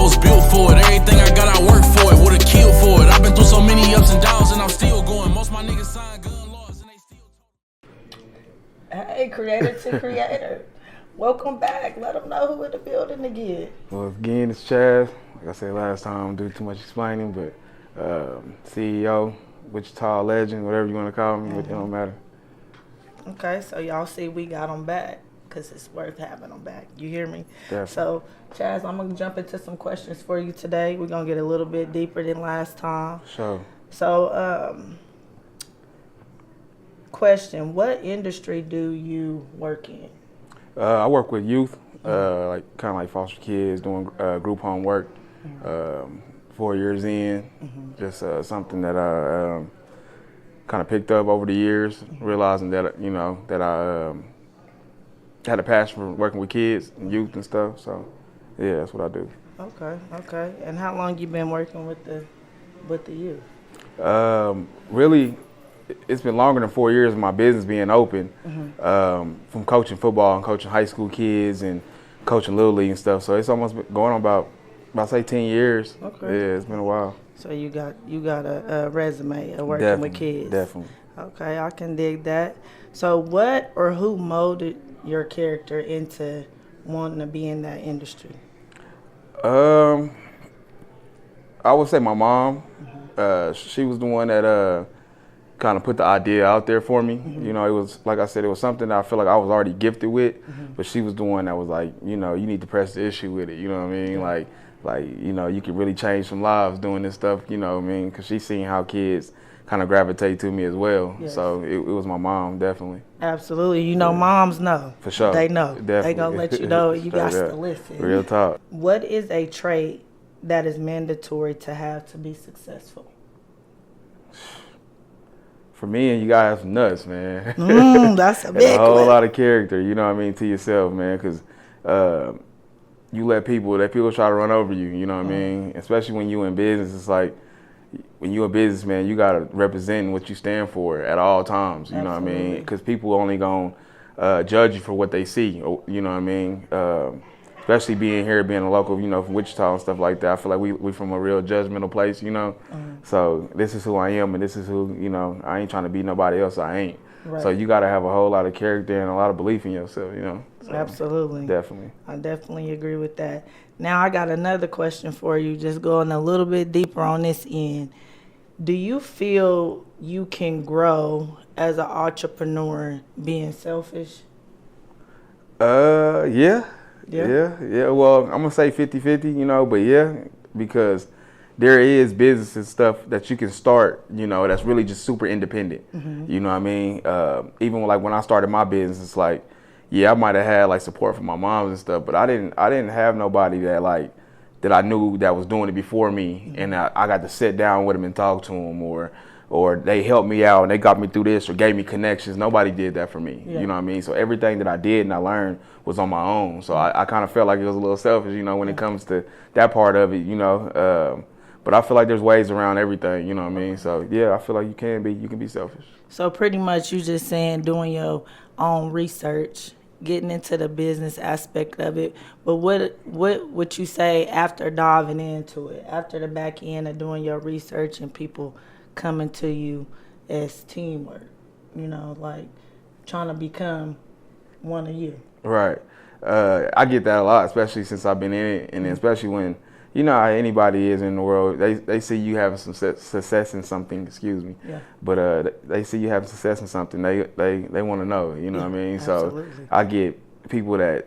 I was built for it. Everything I got, I worked for it. Would've killed for it. I've been through so many ups and downs, and I'm still going. Most of my niggas signed gun laws, and they still. Hey, creator to creator. Welcome back. Let them know who in the building again. Well, again, it's Chaz. Like I said last time, I don't do too much explaining, but CEO, Wichita legend, whatever you want to call me, it don't matter. Okay, so y'all see we got them back because it's worth having them back. You hear me? Definitely. So, Chaz, I'm going to jump into some questions for you today. We're going to get a little bit deeper than last time. Sure. So, question, what industry do you work in? I work with youth, like kind of like foster kids, doing group home work. 4 years in, just something that I kind of picked up over the years, realizing that that I had a passion for working with kids and youth and stuff. So, yeah, that's what I do. Okay. And how long you been working with the youth? Really, it's been longer than 4 years of my business being open, from coaching football and coaching high school kids and coaching Little League and stuff. So it's almost been going on about say 10 years. Okay. Yeah, it's been a while. So you got a resume of working with kids. Definitely. Okay, I can dig that. So what or who molded your character into wanting to be in that industry? I would say my mom. She was the one that kind of put the idea out there for me. You know, it was, like I said, it was something that I feel like I was already gifted with, but she was the one that was like, you need to press the issue with it. You know what I mean? Like, you can really change some lives doing this stuff, you know what I mean? Because she's seen how kids kind of gravitate to me as well. Yes. So it was my mom, definitely. Absolutely. Moms know. For sure. They know. Definitely. They going to let you know. You got to listen. Real talk. What is a trait that is mandatory to have to be successful? For me, you gotta have some nuts, man. That's a big one. A whole one. lot of character, you know what I mean, to yourself, man, because you let people try to run over you, you know what I mean? Especially when you in business, it's like, when you a businessman, you gotta represent what you stand for at all times, you know what I mean? Because people only gonna judge you for what they see, you know what I mean? Especially being a local, from Wichita and stuff like that. I feel like we from a real judgmental place, So this is who I am, and this is who, I ain't trying to be nobody else. I ain't. Right. So you got to have a whole lot of character and a lot of belief in yourself, So, absolutely. Definitely. I definitely agree with that. Now I got another question for you, just going a little bit deeper on this end. Do you feel you can grow as an entrepreneur being selfish? Yeah. Well, I'm gonna say 50-50, but yeah, because there is business and stuff that you can start, that's really just super independent. You know what I mean? Even like when I started my business, it's like, yeah, I might have had like support from my moms and stuff, but I didn't have nobody that I knew that was doing it before me, and I got to sit down with them and talk to them, or they helped me out and they got me through this or gave me connections. Nobody did that for me. Yeah. You know what I mean? So everything that I did and I learned was on my own. So I kind of felt like it was a little selfish, when it comes to that part of it, But I feel like there's ways around everything, you know what I mean? So yeah, I feel like you can be selfish. So pretty much you just saying doing your own research, getting into the business aspect of it. But what would you say after diving into it, after the back end of doing your research and people coming to you as teamwork, like trying to become one of you? Right. I get that a lot, especially since I've been in it, and especially when, how anybody is in the world, they see you having some success in something, but they see you having success in something, they want to know, what I mean? Absolutely. So I get people that,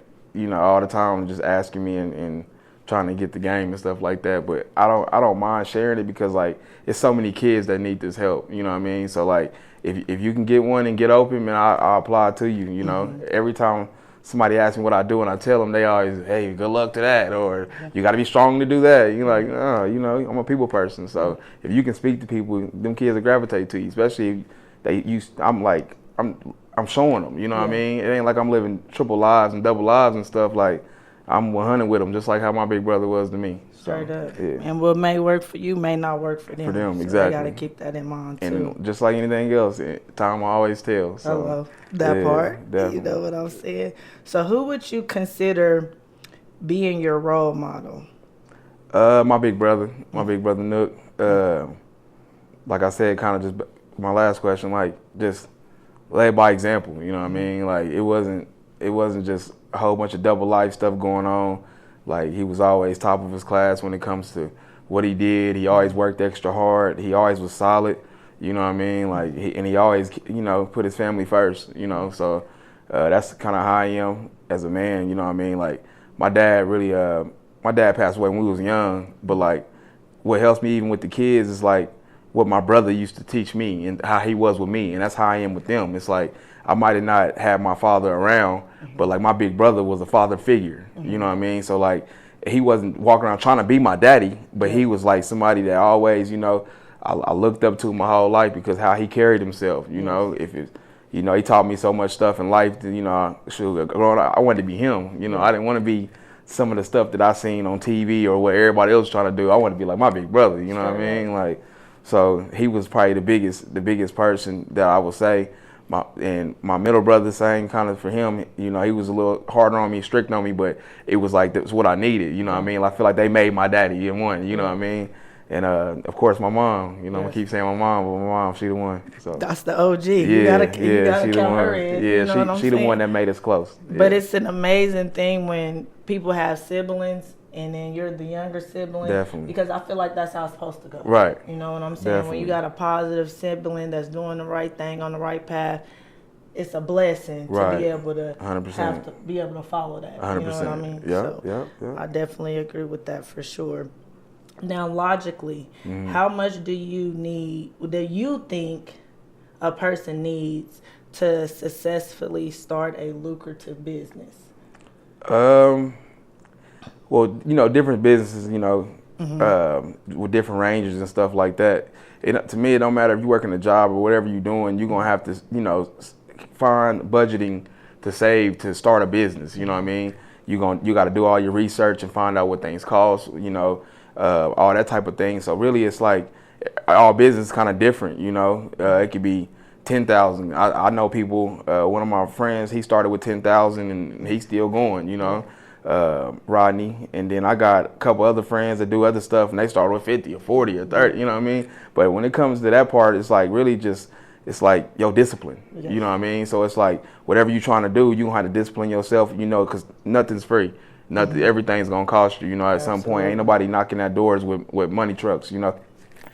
all the time just asking me and trying to get the game and stuff like that, but I don't mind sharing it because like it's so many kids that need this help, you know what I mean? So like if you can get one and get open, man, I'll apply to you, Every time somebody asks me what I do and I tell them, they always, hey, good luck to that, or you got to be strong to do that. You're like, oh, I'm a people person. So if you can speak to people, them kids will gravitate to you, especially if I'm showing them, what I mean? It ain't like I'm living triple lives and double lives and stuff. Like I'm 100 with them, just like how my big brother was to me. Straight up. Yeah. And what may work for you may not work for them. So exactly. You got to keep that in mind, too. And just like anything else, time will always tell. So, that part. Definitely. You know what I'm saying? So who would you consider being your role model? My big brother, Nook. Like I said, kind of just my last question, like just led by example. You know what I mean? Like it wasn't just a whole bunch of double life stuff going on. Like he was always top of his class when it comes to what he did. He always worked extra hard. He always was solid. You know what I mean? Like he always, put his family first. So that's kind of how I am as a man. You know what I mean? Like my dad passed away when we was young, but like what helps me even with the kids is like what my brother used to teach me and how he was with me, and that's how I am with them. It's like I might have not had my father around, but like my big brother was a father figure. You know what I mean? So like he wasn't walking around trying to be my daddy, but he was like somebody that always, I looked up to my whole life because how he carried himself. If it's, he taught me so much stuff in life that, growing up, I wanted to be him. I didn't want to be some of the stuff that I seen on TV or what everybody else was trying to do. I wanted to be like my big brother, what I mean? Like, so he was probably the biggest person that I would say. My middle brother, same kind of for him. He was a little harder on me, strict on me, but it was like that's what I needed. What I mean? I feel like they made my daddy in one. What I mean? And of course my mom. I keep saying my mom, but my mom, she the one. So that's the OG. You gotta count her in. Yeah, she the one that made us close. But it's an amazing thing when people have siblings and then you're the younger sibling. Definitely. Because I feel like that's how it's supposed to go. Right. You know what I'm saying? Definitely. When you got a positive sibling that's doing the right thing on the right path, it's a blessing to be able to 100%. be able to follow that. 100%. You know what I mean? Yeah. I definitely agree with that for sure. Now, logically, how much do you think a person needs to successfully start a lucrative business? Well, different businesses, with different ranges and stuff like that. To me, it don't matter if you're working a job or whatever you're doing, you're going to have to, find budgeting to save to start a business. You know what I mean? You got to do all your research and find out what things cost, all that type of thing. So really, it's like all business is kind of different. It could be 10,000. I know people. One of my friends, he started with 10,000 and he's still going. Rodney, and then I got a couple other friends that do other stuff, and they start with 50 or 40 or 30. You know what I mean? But when it comes to that part, it's like really just. It's like your discipline, you know what I mean? So it's like whatever you're trying to do, you gonna have to discipline yourself, because nothing's free. Everything's gonna cost you, at some point. Ain't nobody knocking at doors with money trucks,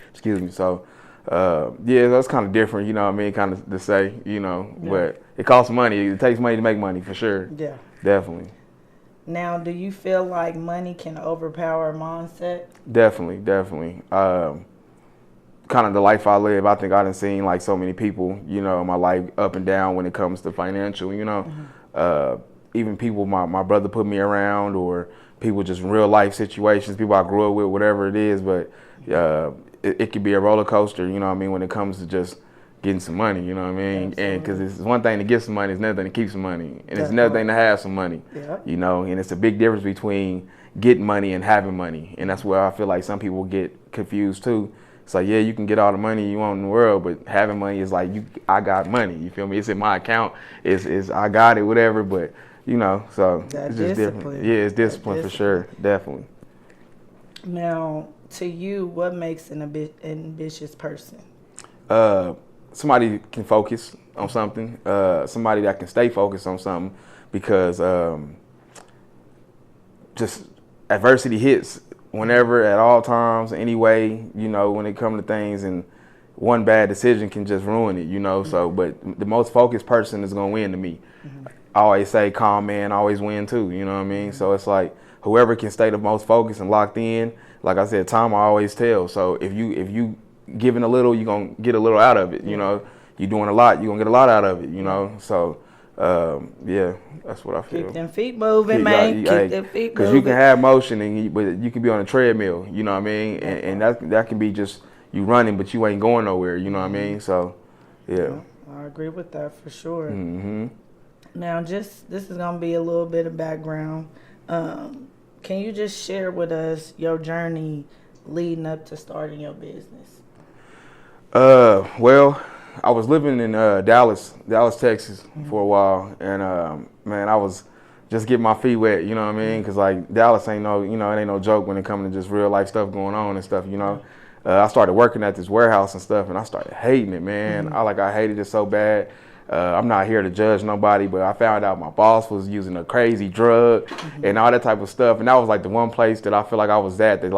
Excuse me. So, that's kind of different, you know what I mean? Kind of to say, but it costs money. It takes money to make money for sure. Yeah. Definitely. Now, do you feel like money can overpower a mindset? Definitely. Kind of the life I live, I think I done seen like so many people, my life up and down when it comes to financial, even people my brother put me around, or people just in real life situations, people I grew up with, whatever it is, but it could be a roller coaster, when it comes to just getting some money, you know what I mean? Absolutely. And because it's one thing to get some money, it's another thing to keep some money, and it's another thing to have some money, and it's a big difference between getting money and having money, and that's where I feel like some people get confused too. It's like, you can get all the money you want in the world, but having money is like, I got money, you feel me? It's in my account, it's I got it, whatever, but, so that it's just different. Yeah, it's discipline for sure, definitely. Now, to you, what makes an ambitious person? Somebody can focus on something, somebody that can stay focused on something, because just adversity hits. Whenever, at all times, anyway, when it comes to things, and one bad decision can just ruin it, so, but the most focused person is going to win to me. I always say calm man always win too, you know what I mean? So it's like whoever can stay the most focused and locked in, like I said, time I always tell. So if you giving a little, you're going to get a little out of it, you doing a lot, you're going to get a lot out of it, so that's what I feel. Keep them feet moving, man. Keep them feet moving. Because you can have motion, but you can be on a treadmill, you know what I mean? And that can be just you running, but you ain't going nowhere, you know what I mean? So, yeah. I agree with that for sure. Now, this is going to be a little bit of background. Can you just share with us your journey leading up to starting your business? Well, I was living in Dallas, Texas for a while, and man, I was just get my feet wet, you know what I mean? Because like Dallas ain't no, you know, it ain't no joke when it comes to just real life stuff going on and stuff, you know. I started working at this warehouse and stuff, and I started hating it, man. I hated it so bad. I'm not here to judge nobody, but I found out my boss was using a crazy drug and all that type of stuff, and that was like the one place that I feel like I was at that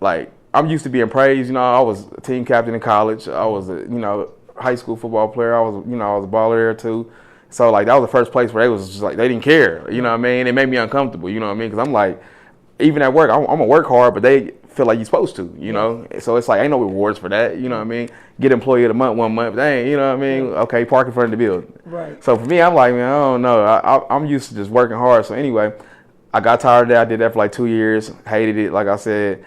like I'm used to being praised, you know. I was a team captain in college. I was a, you know, high school football player. I was a baller there too. So like that was the first place where they was just like they didn't care, you know what I mean? It made me uncomfortable, you know what I mean? Because I'm like, even at work, I'm gonna work hard, but they feel like you're supposed to, you know? So it's like ain't no rewards for that, you know what I mean? Get employee of the month 1 month, dang, you know what I mean? Okay, park in front of the building. Right. So for me, I'm like, man, I don't know. I'm used to just working hard. So anyway, I got tired of that. I did that for like 2 years, hated it, like I said.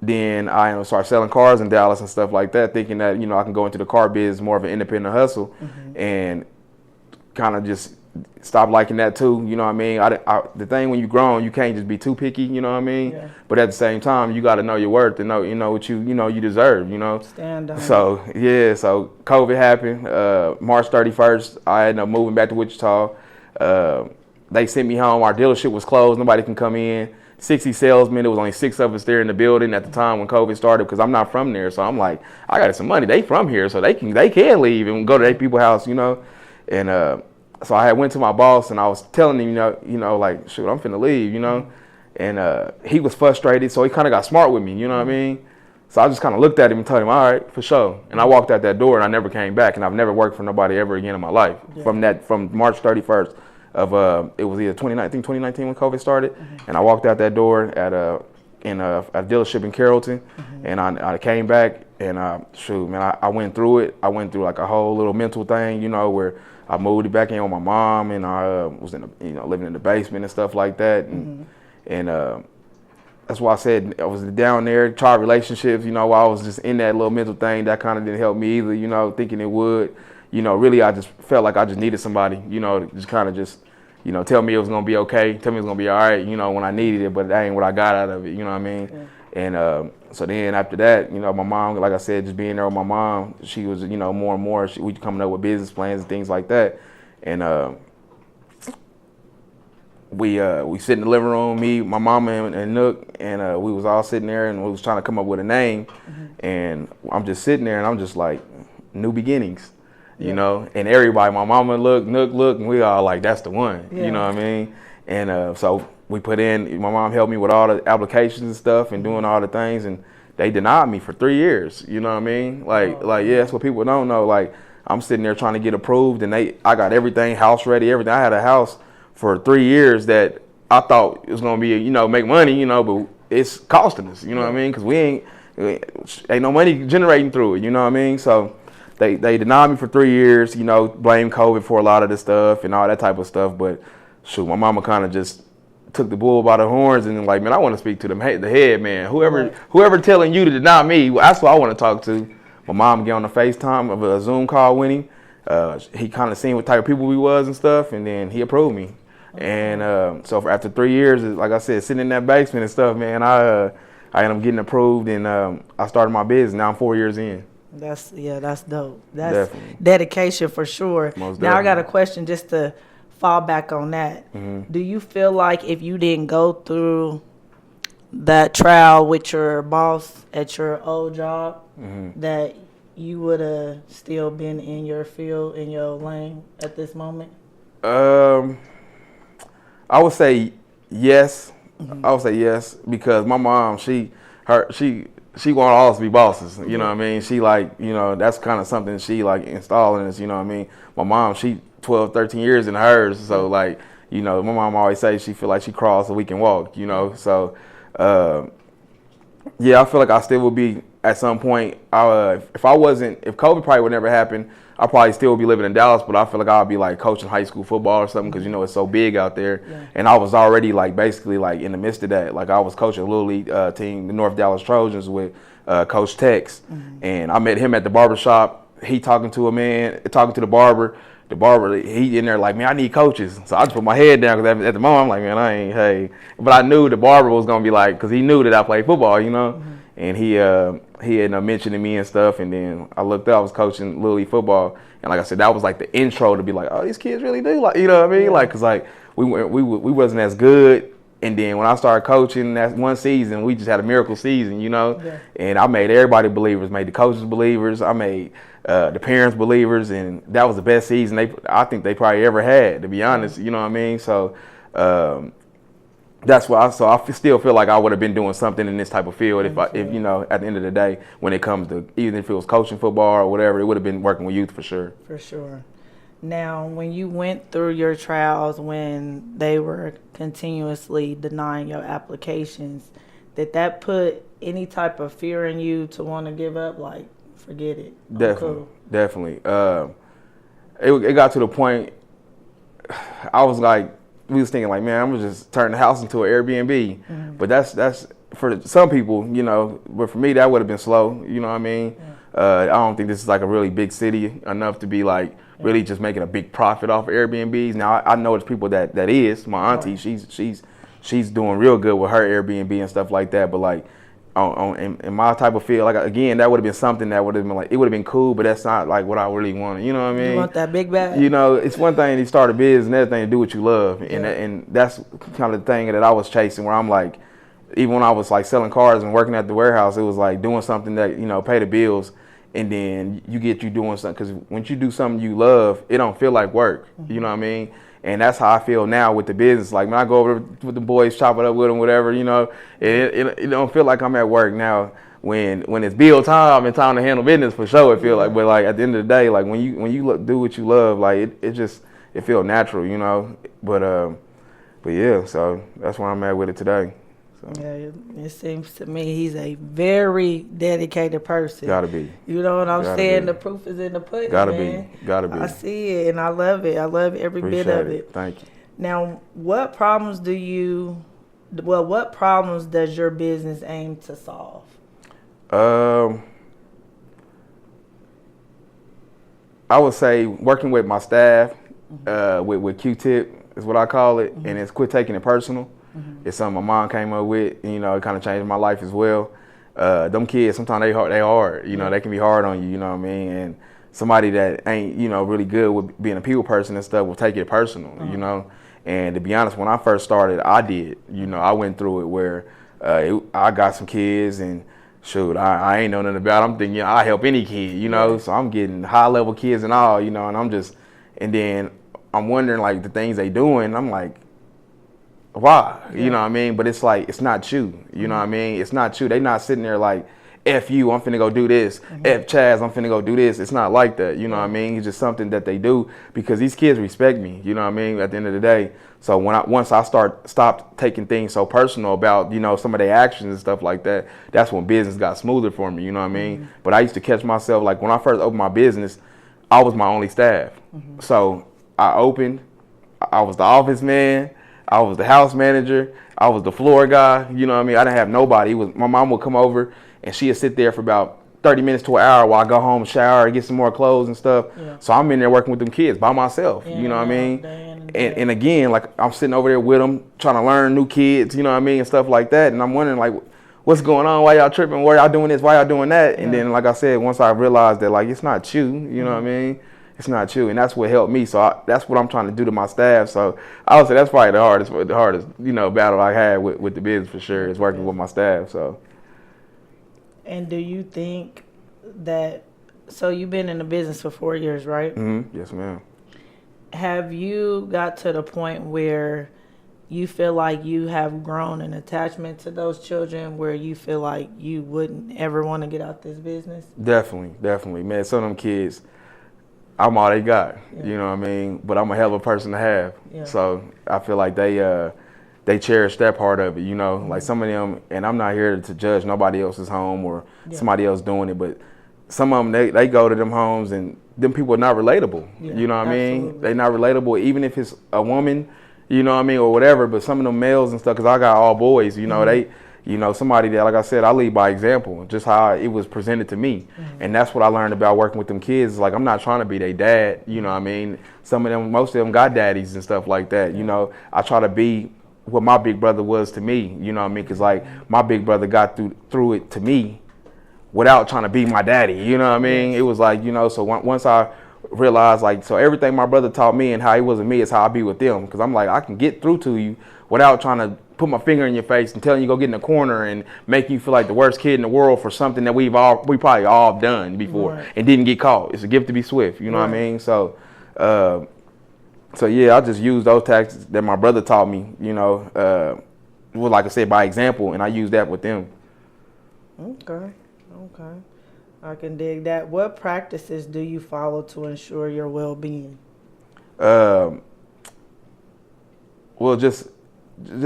Then I started selling cars in Dallas and stuff like that, thinking that, you know, I can go into the car biz, more of an independent hustle, and kind of just stop liking that too, you know what I mean? The thing when you grown, you can't just be too picky, you know what I mean? Yeah. But at the same time, you got to know your worth and know, you know what you deserve, you know? Stand on. So, yeah, so COVID happened, March 31st, I ended up moving back to Wichita. They sent me home, our dealership was closed, nobody can come in. 60 salesmen, there was only 6 of us there in the building at the time when COVID started, because I'm not from there, so I'm like, I got some money, they from here, so they can leave and go to their people's house, you know? And so I had went to my boss and I was telling him, you know, like, shoot, I'm finna leave, you know? And he was frustrated, so he kind of got smart with me, you know what I mean? So I just kind of looked at him and told him, all right, for sure. And I walked out that door and I never came back, and I've never worked for nobody ever again in my life. From March 31st of, it was either 2019 when COVID started, and I walked out that door at a dealership in Carrollton, and I came back and shoot, man, I went through it. I went through like a whole little mental thing, you know, where I moved back in with my mom, and I was living in the basement and stuff like that, and that's why I said I was down there, tried relationships, you know, while I was just in that little mental thing. That kind of didn't help me either, you know, thinking it would, you know. Really, I just felt like I just needed somebody, you know, to just kind of just, you know, tell me it was gonna be okay, tell me it was gonna be all right, you know, when I needed it, but that ain't what I got out of it, you know what I mean? And so then after that, you know, my mom, like I said, just being there with my mom, she was, you know, more and more, we coming up with business plans and things like that. And we sit in the living room, me, my mama, and Nook, and we was all sitting there, and we was trying to come up with a name. And I'm just sitting there, and I'm just like, new beginnings, you know. And everybody, my mama look, Nook look, and we all like, that's the one, you know what I mean? And so we put in, my mom helped me with all the applications and stuff and doing all the things, and they denied me for 3 years, you know what I mean? Like, yeah, that's what people don't know. Like, I'm sitting there trying to get approved, and I got everything, house ready, everything. I had a house for 3 years that I thought it was gonna be, you know, make money, you know, but it's costing us, you know what I mean? Because we ain't no money generating through it, you know what I mean? So they denied me for 3 years, you know, blame COVID for a lot of this stuff and all that type of stuff. But shoot, my mama kind of just took the bull by the horns and like, man, I want to speak to the head man. Whoever telling you to deny me, that's what I want to talk to. My mom get on the FaceTime of a Zoom call with him. He kind of seen what type of people we was and stuff, and then he approved me. And so after 3 years, like I said, sitting in that basement and stuff, man, I ended up getting approved, and I started my business. Now I'm 4 years in. That's dope. That's Definitely. dedication for sure. Most now I got a definitely. question just to fall back on that. Do you feel like if you didn't go through that trial with your boss at your old job, that you would have still been in your field, in your lane at this moment? I would say yes. I would say yes, because my mom, she want all us to be bosses. You know what I mean? She like, you know, that's kind of something she like installing us. You know what I mean? My mom, she 12, 13 years in hers. So like, you know, my mom always says she feel like she crawls so we can walk. You know, so yeah, I feel like I still would be at some point. If COVID probably would never happen, I probably still would be living in Dallas, but I feel like I'll be like coaching high school football or something, because you know it's so big out there. And I was already like basically like in the midst of that. Like I was coaching a little league team, the North Dallas Trojans, with Coach Tex, and I met him at the barbershop. He talking to the barber. The barber, he in there like, man, I need coaches. So I just put my head down, because at the moment I'm like, man, I ain't. But I knew the barber was gonna be like, because he knew that I played football, you know. And he he had mentioned to me and stuff, and then I looked up, I was coaching Little League football, and like I said, that was like the intro to be like, oh, these kids really do, like, you know what I mean? Like, cause like we wasn't as good, and then when I started coaching that one season, we just had a miracle season, you know. And I made everybody believers, made the coaches believers, I made the parents believers, and that was the best season I think they probably ever had, to be honest, you know what I mean? So that's why. So I still feel like I would have been doing something in this type of field if you know, at the end of the day, when it comes to even if it was coaching football or whatever, it would have been working with youth for sure. For sure. Now, when you went through your trials, when they were continuously denying your applications, did that put any type of fear in you to want to give up? Like, forget it. Definitely. It got to the point. I was like. We was thinking like, man, I'm gonna just turn the house into an Airbnb. But that's for some people, you know. But for me, that would have been slow. You know what I mean? I don't think this is like a really big city enough to be like really just making a big profit off of Airbnbs. Now I know there's people that is. My auntie, she's doing real good with her Airbnb and stuff like that. But like in my type of field, like again, that would have been something that would have been like, it would have been cool, but that's not like what I really wanted. You know what I mean? You want that big bag? You know, it's one thing to start a business, another thing to do what you love, and that's kind of the thing that I was chasing. Where I'm like, even when I was like selling cars and working at the warehouse, it was like doing something that, you know, pay the bills, and then you doing something, because when you do something you love, it don't feel like work. You know what I mean? And that's how I feel now with the business. Like when I go over with the boys, chop it up with them, whatever, you know, it don't feel like I'm at work now. When it's bill time and time to handle business, for sure it feel like. But like at the end of the day, like when you do what you love, like it feels natural, you know. But yeah, so that's where I'm at with it today. So. Yeah, it seems to me he's a very dedicated person. Gotta be. You know what I'm saying? Be. The proof is in the pudding, Gotta man. be. I see it, and I love it. I love every bit of it. Thank you. Now, what problems does your business aim to solve? I would say working with my staff, with Q-tip is what I call it, and it's quit taking it personal. It's something my mom came up with, you know, it kind of changed my life as well. Them kids, sometimes they hard, you know, they can be hard on you, you know what I mean? And somebody that ain't, you know, really good with being a people person and stuff will take it personal, you know? And to be honest, when I first started, I did, you know, I went through it where I got some kids and shoot, I ain't know nothing about it. I'm thinking, yeah, I help any kid, you know? So I'm getting high level kids and all, you know, and then I'm wondering like the things they doing, I'm like, why? You know what I mean? But it's like, it's not you. You know what I mean? It's not you. They not sitting there like, F you, I'm finna go do this. F Chaz, I'm finna go do this. It's not like that. You know what I mean? It's just something that they do because these kids respect me. You know what I mean? At the end of the day. So once I stopped taking things so personal about, you know, some of their actions and stuff like that, that's when business got smoother for me. You know what I mean? But I used to catch myself, like when I first opened my business, I was my only staff. So I opened, I was the office man, I was the house manager, I was the floor guy, you know what I mean? I didn't have nobody. My mom would come over and she'd sit there for about 30 minutes to an hour while I go home, shower, get some more clothes and stuff. So I'm in there working with them kids by myself, you know what I mean? And again, like I'm sitting over there with them trying to learn new kids, you know what I mean, and stuff like that. And I'm wondering like, what's going on? Why y'all tripping? Why y'all doing this? Why y'all doing that? And then, like I said, once I realized that like, it's not you, you know what I mean? It's not you, and that's what helped me. So that's what I'm trying to do to my staff. So I would say that's probably the hardest, you know, battle I had with the business for sure is working with my staff. So. And do you think that? So you've been in the business for 4 years, right? Yes, ma'am. Have you got to the point where you feel like you have grown an attachment to those children, where you feel like you wouldn't ever want to get out this business? Definitely, man. Some of them kids, I'm all they got, you know what I mean? But I'm a hell of a person to have. So I feel like they cherish that part of it, you know? Like some of them, and I'm not here to judge nobody else's home or somebody else doing it, but some of them, they go to them homes and them people are not relatable, you know what I mean? They're not relatable, even if it's a woman, you know what I mean, or whatever, but some of them males and stuff, because I got all boys, you know, they, you know, somebody that, like I said, I lead by example, just how it was presented to me. And that's what I learned about working with them kids. Like, I'm not trying to be their dad, you know what I mean? Some of them, most of them got daddies and stuff like that, you know? I try to be what my big brother was to me, you know what I mean? Because, like, my big brother got through it to me without trying to be my daddy. You know what I mean? It was like, you know, so once I realized, like, so everything my brother taught me and how he was with me is how I be with them. Because I'm like, I can get through to you without trying to put my finger in your face and telling you go get in the corner and make you feel like the worst kid in the world for something that we probably all done before and didn't get caught. It's a gift to be swift. You know what I mean? So, so yeah, I just use those tactics that my brother taught me. You know, well, like I said, by example, and I use that with them. Okay. I can dig that. What practices do you follow to ensure your well-being? Well, just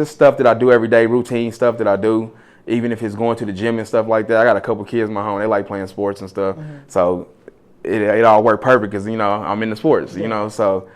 stuff that I do every day, routine stuff that I do, even if it's going to the gym and stuff like that. I got a couple kids in my home. They like playing sports and stuff. So it all worked perfect because, you know, I'm in the sports, you know. So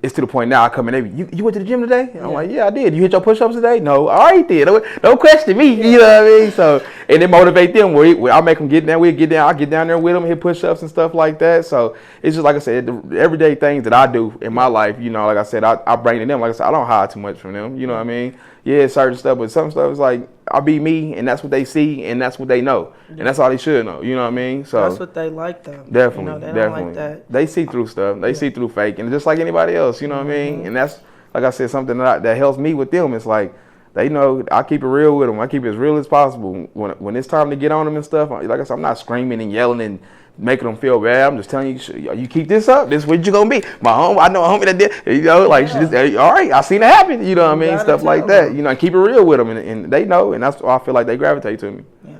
it's to the point now I come in, you went to the gym today? I'm like, yeah, I did. You hit your push-ups today? No, I already did. Don't question me, you know what I mean? So, and it motivate them. I'll make them get down. I'll get down there with them, hit push-ups and stuff like that. So it's just, like I said, the everyday things that I do in my life, you know, like I said, I bring to them. Like I said, I don't hide too much from them, you know what I mean? Yeah, certain stuff, but some stuff is like, I'll be me, and that's what they see, and that's what they know. And that's all they should know, you know what I mean? So that's what they like, though. Definitely, you know, they definitely. don't like that. They see through stuff. They see through fake, and just like anybody else, you know what I mean? And that's, like I said, something that helps me with them. It's like, they know I keep it real with them. I keep it as real as possible. When it's time to get on them and stuff, like I said, I'm not screaming and yelling and making them feel bad. I'm just telling you, you keep this up, this is what you're going to be. I know a homie that did, you know, like, she just, all right, I seen it happen, you know what I mean? Stuff like that. You know, I keep it real with them, and they know, and that's why I feel like they gravitate to me. Yeah,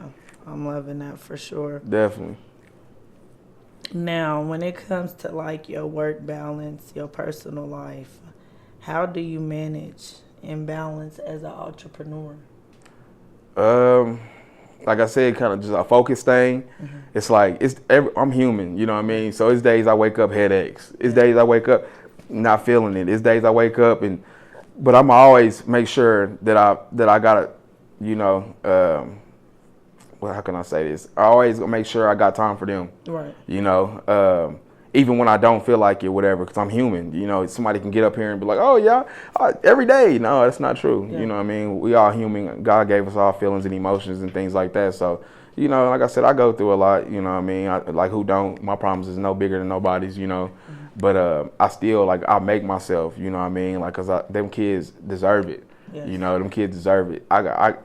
I'm loving that for sure. Definitely. Now, when it comes to, like, your work balance, your personal life, how do you manage and balance as an entrepreneur? Like I said, kind of just a focus thing. It's like, I'm human, you know what I mean? So it's days I wake up headaches. It's days I wake up not feeling it. It's days I wake up but I'm always make sure that I gotta, you know, well, how can I say this? I always make sure I got time for them. Right. You know, even when I don't feel like it, whatever, because I'm human. You know, somebody can get up here and be like, oh, yeah, every day. No, that's not true. Yeah. You know what I mean? We all human. God gave us all feelings and emotions and things like that. So, you know, like I said, I go through a lot, you know what I mean? Like, who don't? My problems is no bigger than nobody's, you know. But I still, like, I make myself, you know what I mean? Like, because them kids deserve it. Yes. You know, them kids deserve it.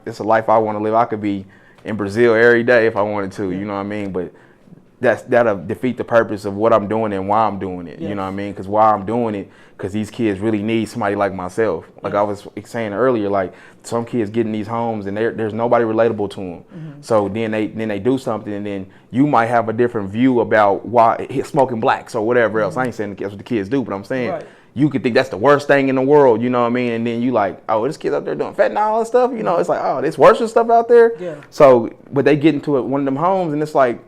It's a life I want to live. I could be in Brazil every day if I wanted to, you know what I mean? But that'll defeat the purpose of what I'm doing and why I'm doing it. Yes. You know what I mean? Because why I'm doing it, because these kids really need somebody like myself. Like I was saying earlier, like some kids get in these homes and there's nobody relatable to them. So then they do something, and then you might have a different view about why smoking blacks or whatever else. I ain't saying that's what the kids do, but I'm saying you could think that's the worst thing in the world, you know what I mean? And then you like, oh, this kid's out there doing fentanyl and stuff, you know? It's like, oh, there's worse and stuff out there. Yeah. So, but they get into one of them homes, and it's like,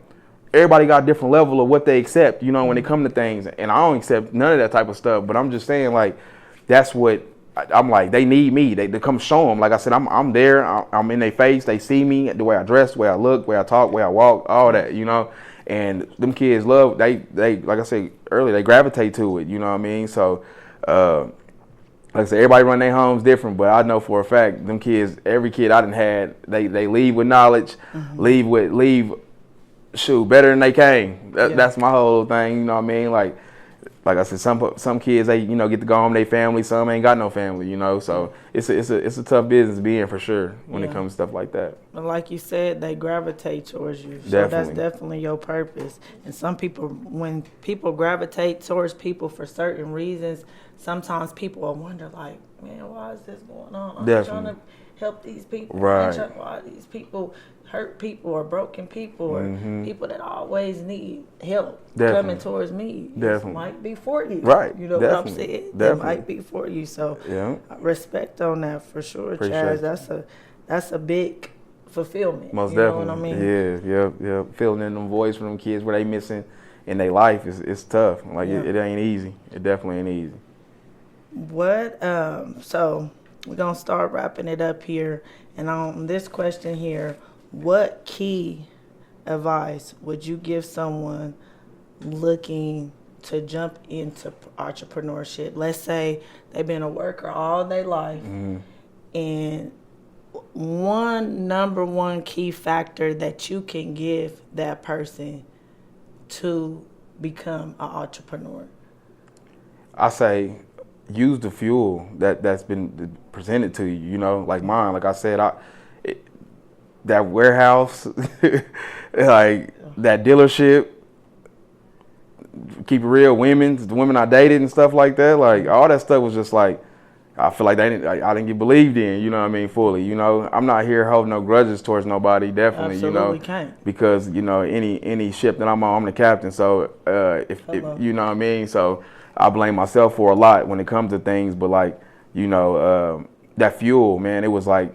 everybody got a different level of what they accept, you know, when it come to things. And I don't accept none of that type of stuff, but I'm just saying, like, that's what, I'm like, they need me. They come show them. Like I said, I'm there. I'm in their face. They see me, the way I dress, the way I look, the way I talk, the way I walk, all that, you know. And them kids love, they like I said earlier, they gravitate to it, you know what I mean? So, like I said, everybody run their homes different, but I know for a fact, them kids, every kid I done had, they leave with knowledge, leave better than they came. That's my whole thing, you know what I mean? Like I said, some kids, they, you know, get to go home with their family, some ain't got no family, you know, so it's a tough business being for sure when it comes to stuff like that. But like you said, they gravitate towards you, so definitely. That's definitely your purpose. And some people, when people gravitate towards people for certain reasons, sometimes people will wonder, like, man, why is this going on? I'm trying to help these people. Right. Why these people hurt people or broken people or people that always need help coming towards me. It might be for you. Right. You know what I'm saying? It might be for you. So respect on that for sure, Appreciate Chaz. That's a big fulfillment. Most you definitely. Know what I mean? Yeah. Feeling in them voice from them kids where they missing in their life is tough. Like it ain't easy. It definitely ain't easy. So we're gonna start wrapping it up here. And on this question here, what key advice would you give someone looking to jump into entrepreneurship? Let's say they've been a worker all their life and number one key factor that you can give that person to become an entrepreneur? I say use the fuel that's been presented to you, you know, like mine. Like I said, that warehouse, like that dealership, keep it real, the women I dated and stuff like that, like all that stuff was just like, I feel like I didn't get believed in, you know what I mean, fully, you know. I'm not here holding no grudges towards nobody, definitely, Absolutely you know, can't. because, you know, any ship that I'm on, I'm the captain, so if you know what I mean, so I blame myself for a lot when it comes to things, but like, you know, that fuel, man, it was like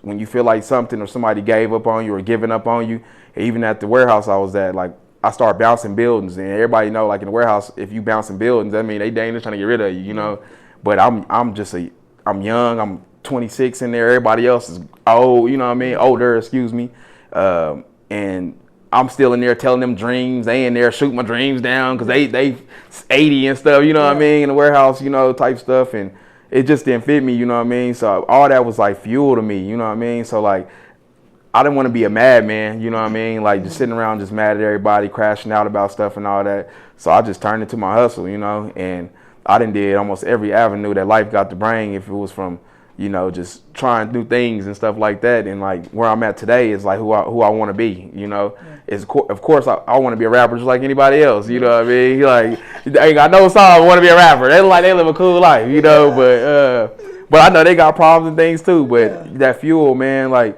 when you feel like something or somebody gave up on you or giving up on you, even at the warehouse I was at, like I started bouncing buildings, and everybody know, like in the warehouse, if you bouncing buildings, I mean they dangerous trying to get rid of you, you know. But I'm young, I'm 26 in there. Everybody else is old, you know what I mean, older, excuse me, and I'm still in there telling them dreams. They in there shooting my dreams down because they 80 and stuff, you know what I mean, in the warehouse, you know, type stuff, and it just didn't fit me, you know what I mean. So all that was like fuel to me, you know what I mean. So like, I didn't want to be a madman, you know what I mean, like just sitting around just mad at everybody, crashing out about stuff and all that. So I just turned it to my hustle, you know, and I done did almost every avenue that life got to bring, if it was from, you know, just trying new things and stuff like that. And like where I'm at today is like who I want to be, you know. Of course I want to be a rapper just like anybody else, you know what I mean. Like, I ain't got no song, I want to be a rapper. They live a cool life, you know. But I know they got problems and things too. But that fuel, man, like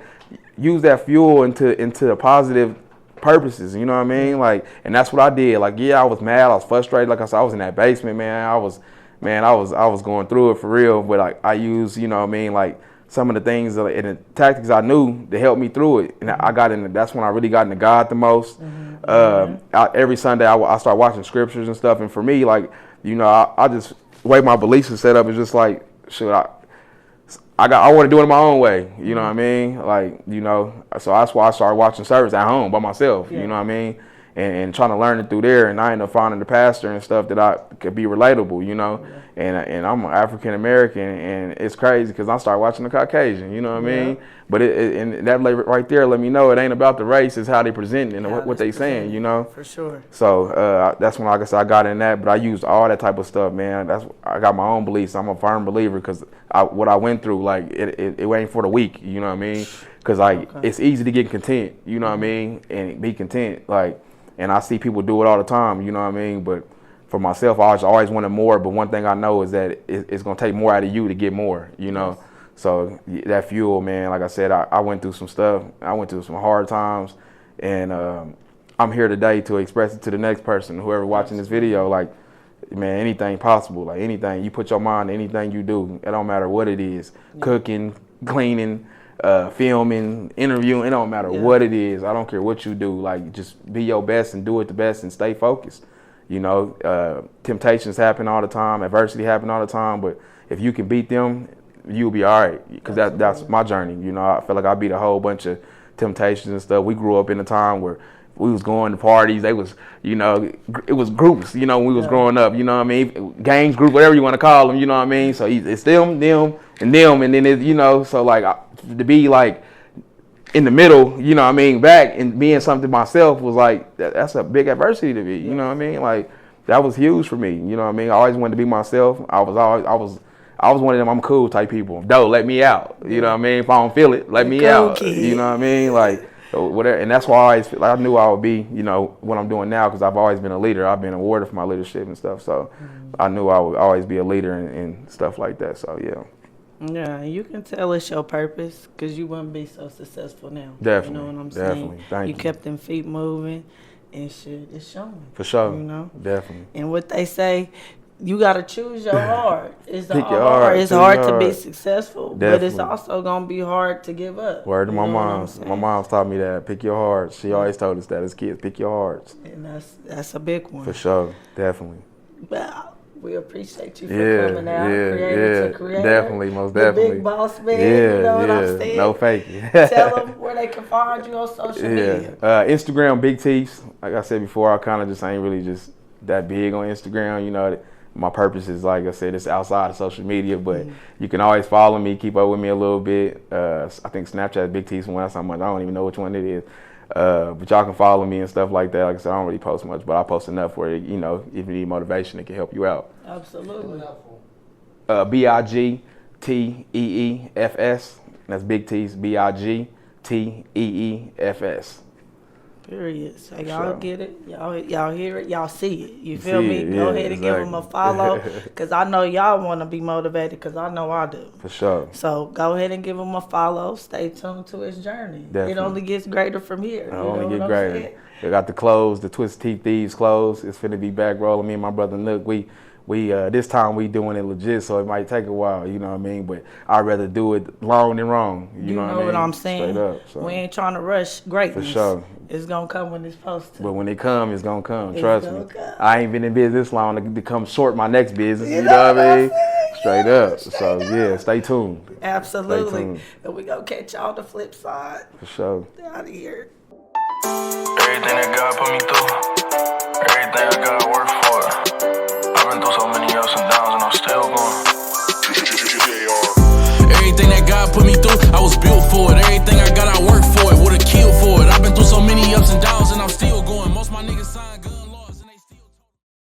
use that fuel into positive purposes, you know what I mean? Like, and that's what I did. Like, yeah, I was mad, I was frustrated. Like I said, I was in that basement, man. I was going through it for real. But like, I used, you know what I mean, like some of the things and the tactics I knew to help me through it. And I got into, that's when I really got into God the most. Every Sunday I start watching scriptures and stuff. And for me, like, you know, I just, the way my beliefs are set up is just like, I want to do it my own way, you know what I mean? Like, you know, so that's why I started watching service at home by myself, you know what I mean? And trying to learn it through there. And I ended up finding the pastor and stuff that I could be relatable, you know? And I'm African American, and it's crazy because I started watching the Caucasian, you know what I mean? But and that right there let me know it ain't about the race, it's how they present it and what they saying, you know? For sure. So that's when, like I said, I got in that, but I used all that type of stuff, man. I got my own beliefs. I'm a firm believer because what I went through, like, it ain't for the weak, you know what I mean? Because, like, it's easy to get content, you know what I mean? And be content, like, and I see people do it all the time, you know what I mean? But for myself, I always wanted more, but one thing I know is that it's going to take more out of you to get more, you know? So that fuel, man, like I said, I went through some stuff. I went through some hard times, and I'm here today to express it to the next person, whoever watching this video, like, man, anything possible, like anything. You put your mind to anything you do, it don't matter what it is, cooking, cleaning, filming, interviewing, it don't matter what it is. I don't care what you do, like just be your best and do it the best and stay focused. You know, temptations happen all the time, adversity happen all the time, but if you can beat them, you'll be all right, because that's my journey. You know, I feel like I beat a whole bunch of temptations and stuff. We grew up in a time where we was going to parties. They was, you know, it was groups, you know, when we was growing up, you know what I mean? Gangs, group, whatever you want to call them, you know what I mean? So it's them, and then it, you know, so like to be like in the middle, you know what I mean, back and being something myself was like, that's a big adversity to me, you know what I mean? Like, that was huge for me, you know what I mean? I always wanted to be myself. I was one of them I'm cool type people. Doe, let me out, you know what I mean? If I don't feel it, let me out, you know what I mean? Like, whatever, and that's why I always feel like I knew I would be, you know, what I'm doing now, because I've always been a leader. I've been awarded for my leadership and stuff, so I knew I would always be a leader and stuff like that. So yeah, you can tell it's your purpose, because you wouldn't be so successful now. Definitely, you know what I'm definitely. saying? Thank you. You kept them feet moving, and shit, it's showing. For sure, you know, definitely. And what they say, you gotta choose your heart. It's Pick your heart. It's hard to be successful, but it's Definitely. also gonna be hard to give up. Word to my You know what mom. I'm saying? My mom's taught me that. Pick your hearts. She always told us that as kids. Pick your hearts. And that's a big one. For sure, definitely. But we appreciate you for coming out, creator to creator. Definitely, most the definitely. Big boss man, you know what I'm saying? No faking. Tell them where they can find you on social media. Instagram, Big Teeth. Like I said before, I kind of just ain't really just that big on Instagram. You know, my purpose is, like I said, it's outside of social media, but you can always follow me, keep up with me a little bit. I think Snapchat, Big T's one, that's how much, I don't even know which one it is. But y'all can follow me and stuff like that. Like I said, I don't really post much, but I post enough where, you know, if you need motivation, it can help you out. Absolutely. BIGTEEFS. That's Big T's, BIGTEEFS. Period. So y'all get it, y'all hear it, y'all see it. You feel See me? it, Go yeah, ahead and give them a follow, because I know y'all want to be motivated, because I know I do. For sure. So go ahead and give him a follow. Stay tuned to his journey. Definitely. It only gets greater from here. It only get greater. They got the clothes, the Twisted Teeth Thieves clothes. It's finna be back rolling. Me and my brother Nook, we this time we doing it legit, so it might take a while, you know what I mean? But I'd rather do it long than wrong. You know what I'm saying? Straight up. So. We ain't trying to rush greatness. For sure. It's gonna come when it's supposed to. But when it come, it's gonna come. Trust me. Come. I ain't been in business long to come short my next business. You know what I mean? Straight up. So yeah, stay tuned. Absolutely. Stay tuned. And we gonna catch y'all on the flip side. For sure. Out of here. Everything that God put me through, everything I gotta work for it. I've been through so many ups and downs and I'm still going. Everything that God put me through, I was built